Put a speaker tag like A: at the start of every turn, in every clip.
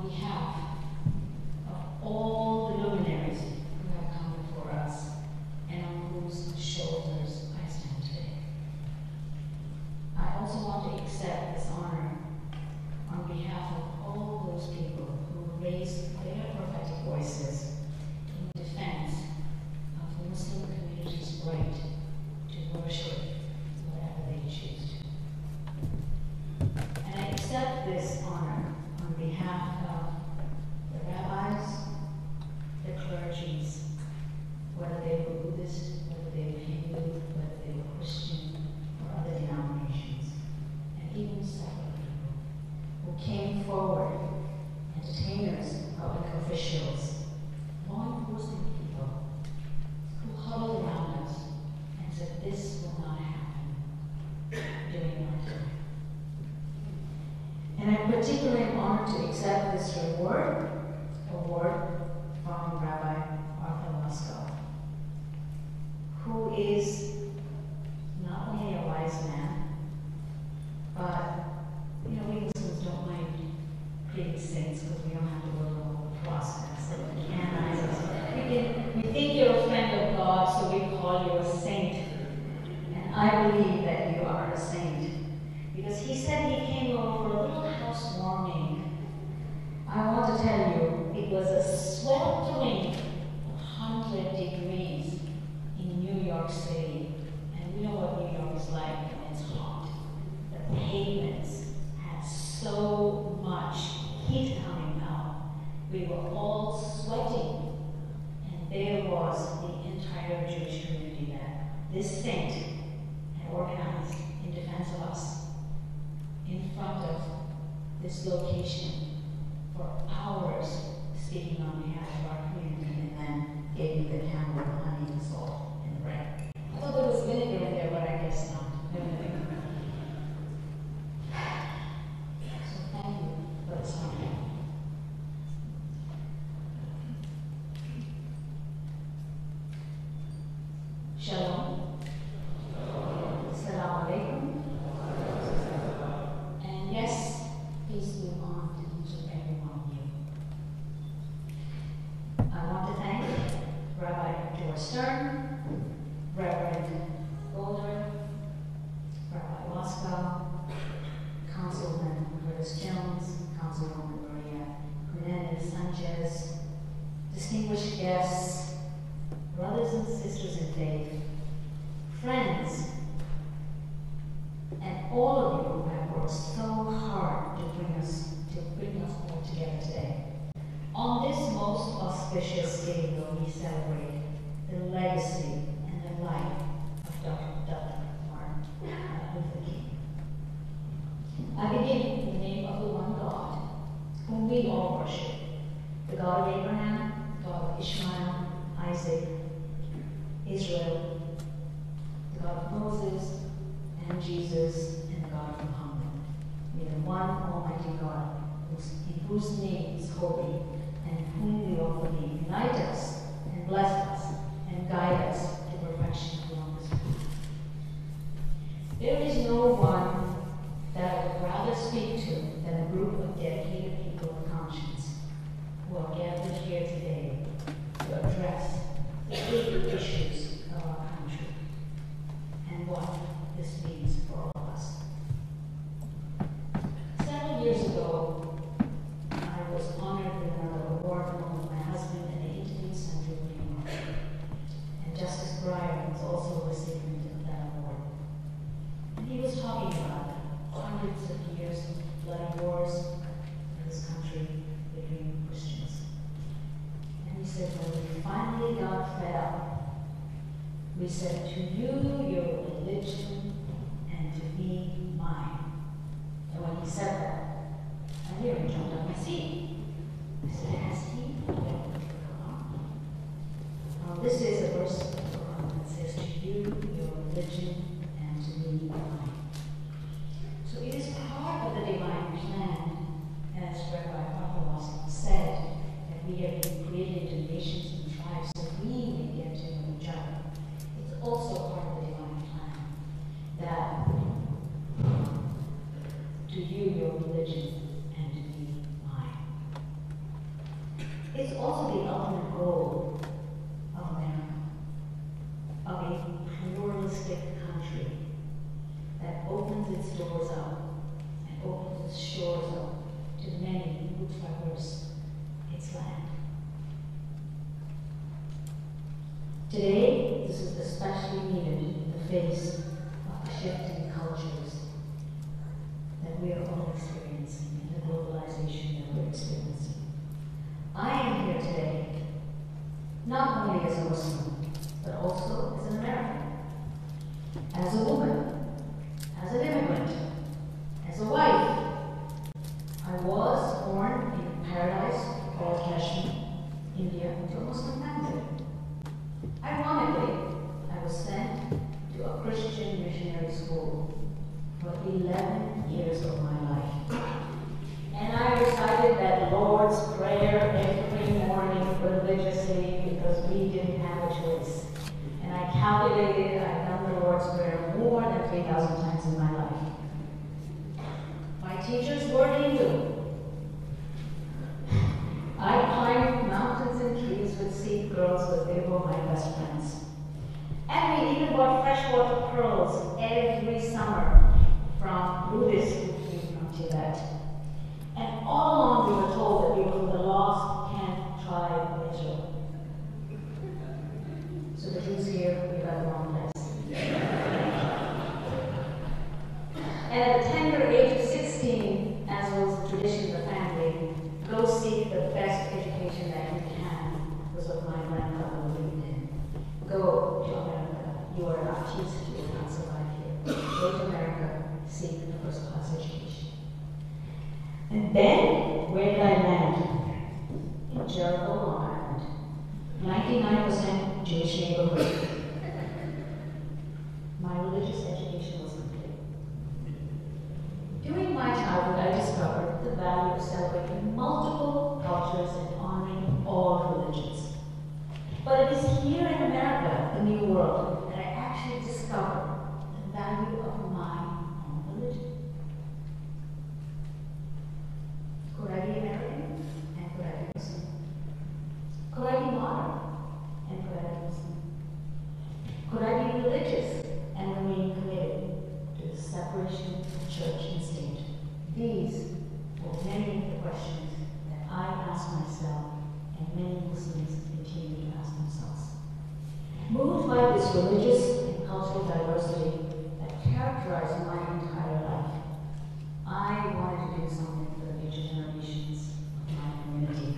A: behalf of all the luminaries who have come before us and on whose shoulders I stand today. I also want to accept this honor on behalf of all those people who raised their prophetic voices in defense of the Muslim community's right to worship whatever they choose to. And I accept this honor on behalf of the rabbis, the clergies, whether they were Buddhist, whether they were Hindu, whether they were Christian, or other denominations, and even secular people who came forward, entertainers, public officials, law enforcement people, who huddled around us and said, this will not happen during our time. And I'm particularly honored to accept this award from Rabbi Arthur Waskow, who is not only a wise man, but we Muslims don't mind creating saints because we don't have to go through the whole process. It canonize us. We think you're a friend of God, so we call you a saint. And I believe that you are a saint. Because he said he came over for a little housewarming. I want to tell you, it was a sweltering 100 degrees in New York City. And we know what New York is like when it's hot. The pavements had so much heat coming out. We were all sweating. And there was the entire Jewish community that this saint had organized in defense of us in front of this location for hours, speaking on behalf of our community, and then gave me the candle, honey, and salt, and bread. I thought there was vinegar in there, but I guess not. So thank you for this honor. Shalom. Assalamu alaikum. And yes, peace be on to each and every one of you. I want to thank Rabbi George Stern, Reverend Golder, Rabbi Waskow, Councilman Curtis Jones, Councilwoman Maria Hernandez Sanchez, distinguished guests, brothers and sisters in faith, friends, and all of you who have worked so hard to bring us all together today. On this most auspicious day, though, we celebrate the legacy and the life of Dr. Martin Luther King. I begin in the name of the one God, whom we all worship, the God of Abraham, God of Ishmael, Isaac, Israel, the God of Moses and Jesus, and the God of Muhammad. May the one Almighty God, whose name is holy, and whom we all believe, unite us and bless us and guide us to perfection along this path. There is no one that I would rather speak to than a group of dedicated people of conscience who are gathered here today to address the big issues of our country and what this means for all of us. Several years ago, I was honored with another award from my husband at the Internet Center of New York. And Justice Breyer was also a recipient of that award. And he was talking about hundreds of years of bloody wars in this country between Christians. And he said, when we finally got fed up, we said, to you, your religion, and to me, mine. And when he said that, I nearly jumped on my seat. I said, has he? This is a verse of the Quran that says, to you, your religion, and to me, mine. So it is part of the divine plan, as Rabbi Papa said, that we have been created into nations and tribes so we may get to know each other. It's also part of the divine plan that to you, your religion, and to me, mine. especially needed in the face of the shifting cultures that we are all experiencing and the globalization that we're experiencing. I am here today not only as a Muslim, but also as an American, as a woman, as an immigrant, as a wife. I was born in Paradise, called Kashmir, India, to a Muslim family. Ironically, I was sent to a Christian missionary school for 11 years of my life. And I recited that Lord's Prayer every morning religiously because we didn't have a choice. And I calculated I've done the Lord's Prayer more than 3,000 times in my life. My teachers were Hindu. I climbed mountains and trees with Sikh girls, but they were my best friends. And we even bought freshwater pearls every summer from Buddhists who came from Tibet. And all along we were told that we were from the lost 10th tribe of Israel. So the Jews here, we got the wrong place. And at the tender age of 16, as was the tradition of the family, go seek the best education that you can, was what my grandfather believed in. Go to America. You are an artist, you will not survive here. Go to America, seek the first class education. And then, where did I land? In Jericho, Long Island. 99% Jewish neighborhood. My religious education was complete. During my childhood, I discovered the value of celebrating multiple cultures and honoring all religions. But it is here in America, the New World, that I actually discovered the value of my own religion. Could I be American? And could I be Muslim? Could I be modern? And could I be Muslim? Could I be religious and remain committed to the separation of church and state? These were many of the questions that I asked myself and many Muslims continue to ask themselves. Moved by this religious and cultural diversity that characterized my entire life, I wanted to do something for the future generations of my community.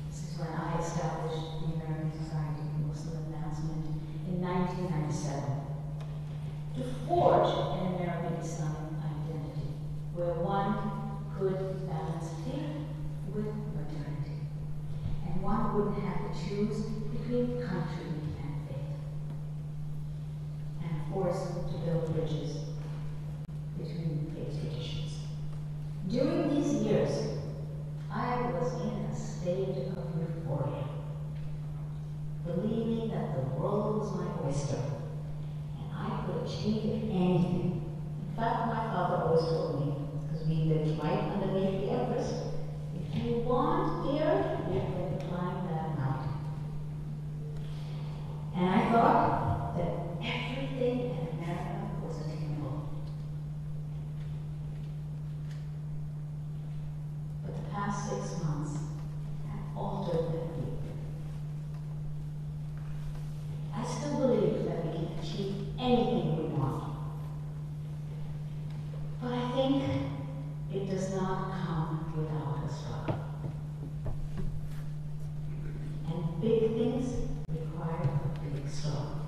A: This is when I established the American Society for Muslim Advancement in 1997 to forge an American Islamic identity where one could balance faith with modernity, and one wouldn't have to choose between country and faith, and forced to build bridges between faith traditions. During these years, I was in a state of euphoria, believing that the world was my oyster, and I could achieve anything. In fact, my father always told me, because we lived right underneath the Everest, if you want air, you can climb that mountain. And I thought that everything in America was attainable. But the past 6 months have altered that view. I still believe that we can achieve anything we want. But I think it does not come without a struggle. And big things require a big struggle.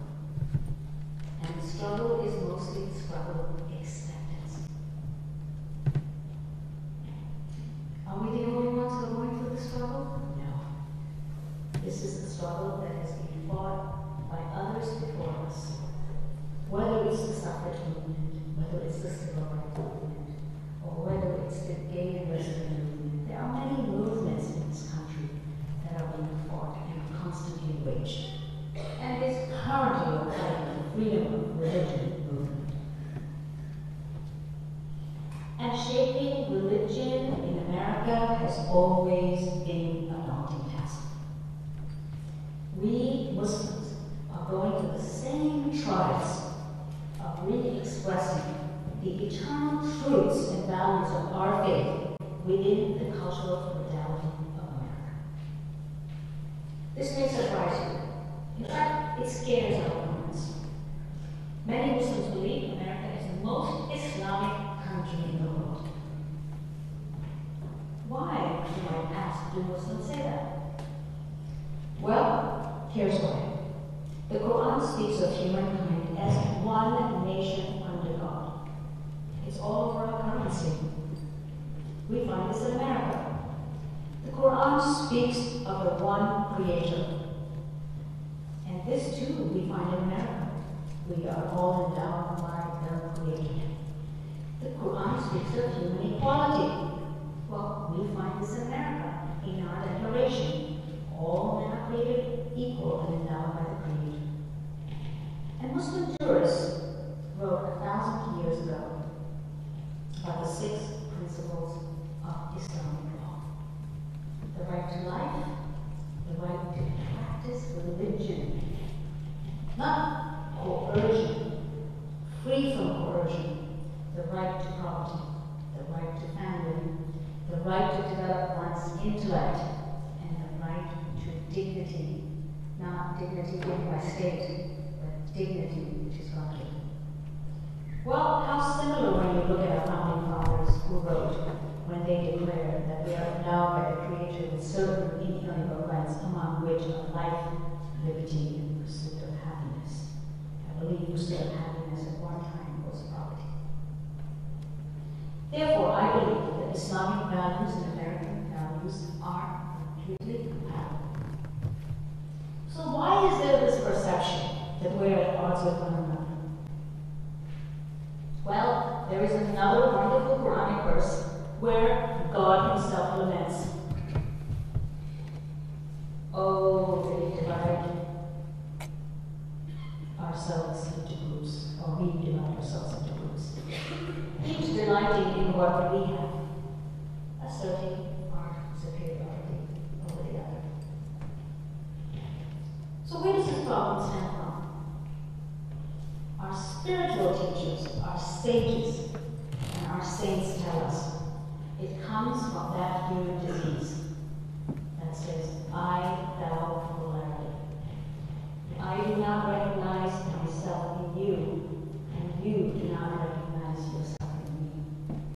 A: And the struggle is mostly the struggle of acceptance. Are we the only ones who are going through the struggle? No. This is the struggle that has been fought by others before us. Whether it's the suffrage movement, whether it's the civil rights movement, or whether it's the gay and lesbian movement, there are many movements in this country that are being fought and constantly waged. And it's currently a fight for the freedom of religion movement. And shaping religion in America has always been a daunting task. We Muslims are going through the same trials of re-expressing the eternal truths and values of our faith within the cultural modality of America. This may surprise you. In fact, it scares our opponents. Many Muslims believe America is the most Islamic country in the world. Why, you might ask, do Muslims say that? Well, here's why. The Quran speaks of humankind as one nation under God. It's all over our currency. We find this in America. The Quran speaks of the one creator. And this too we find in America. We are all endowed by the Creator. The Quran speaks of human equality. Well, we find this in America, in our Declaration. All men are created equal and endowed by the Creator. And Muslim jurists wrote 1,000 years ago about the 6 principles of Islamic law. The right to life, the right to practice religion, not coercion, free from coercion, the right to property, the right to family, the right to develop one's intellect, and the right to dignity, not dignity given by state, but dignity which is God given. Well, how similar when you look at our founding fathers who wrote when they declared that we are endowed by the Creator with certain inalienable rights, among which are life, liberty, and pursuit of happiness. I believe pursuit of happiness at one time was property. Therefore, I believe that Islamic values and American values are completely compatible. So why is there this perception that we're at odds with one another? Well, there is another wonderful Quranic verse where God himself laments, "Oh, they divide ourselves into groups," or we divide ourselves into groups, each delighting in what we have, asserting our superiority over the other. So where does this problem stem from? Our spiritual teachers, our sages, and our saints tell us it comes from that human disease that says, "I, thou polarity." I do not recognize myself in you, and you do not recognize yourself